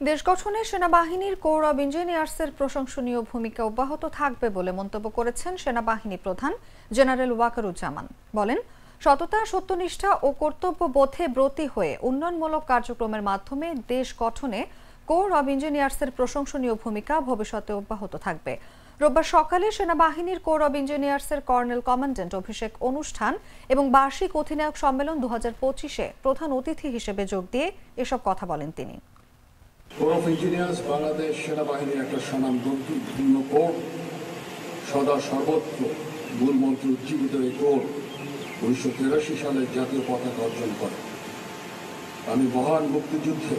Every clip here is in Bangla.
দেশ গঠনে সেনাবাহিনীর কোর অব ইঞ্জিনিয়ার্সের প্রশংসনীয় ভূমিকা অব্যাহত থাকবে বলে মন্তব্য করেছেন সেনাবাহিনী প্রধান জেনারেল ওয়াকারুজ্জামান। বলেন, সততা, সত্যনিষ্ঠা ও কর্তব্যবোধে ব্রতী হয়ে উন্নয়নমূলক কার্যক্রমের মাধ্যমে দেশ গঠনে কোর অব ইঞ্জিনিয়ার্সের প্রশংসনীয় ভূমিকা ভবিষ্যতে অব্যাহত থাকবে। রোববার সকালে সেনাবাহিনীর কোর অব ইঞ্জিনিয়ার্সের কর্নেল কমান্ড্যান্ট অভিষেক অনুষ্ঠান এবং বার্ষিক অধিনায়ক সম্মেলন 2025-এ প্রধান অতিথি হিসেবে যোগ দিয়ে এসব কথা বলেন তিনি। কোর অফ ইঞ্জিনিয়ার্স বাংলাদেশ সেনাবাহিনীর একটা স্বনামধন্য কোর। সদা সর্বত্র মূলমন্ত্র উজ্জীবিত এই কোর 1983 সালে জাতীয় পতাকা অর্জন করে। আমি মহান মুক্তিযুদ্ধে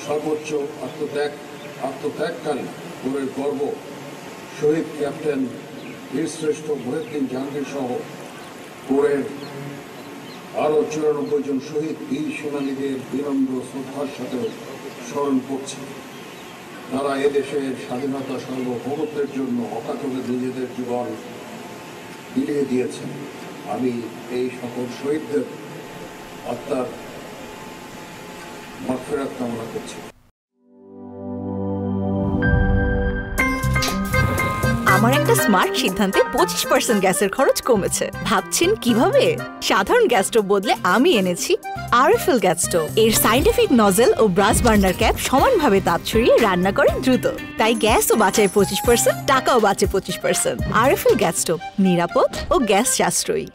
সর্বোচ্চ আত্মত্যাগকারী কোরের গর্ব শহীদ ক্যাপ্টেন বীরশ্রেষ্ঠ মহিউদ্দিন জাহাঙ্গীর সহ কোরের আরও 94 জন শহীদ বীর সেনানীদের বিনম্র শ্রদ্ধার সাথে স্মরণ করছি। তারা এদেশের স্বাধীনতা সার্বভৌমত্বের জন্য অকাতরে নিজেদের জীবন বিলিয়ে দিয়েছেন। আমি এই সকল শহীদদের আত্মার মাগফিরাত কামনা করছি। আমার একটা স্মার্ট সিদ্ধান্তে 25% গ্যাসের খরচ কমেছে। ভাবছেন কিভাবে? সাধারণ গ্যাস স্টোভ বদলে আমি এনেছি আরএফএল গ্যাস স্টোভ। এর সাইন্টিফিক নজল ও ব্রাস বার্নার ক্যাপ সমানভাবে তাপ ছড়িয়ে রান্না করে দ্রুত। তাই গ্যাসও বাঁচায় 25%, টাকাও বাঁচে 25%। আরএফএল গ্যাস স্টোভ নিরাপদ ও গ্যাস সাশ্রয়ী।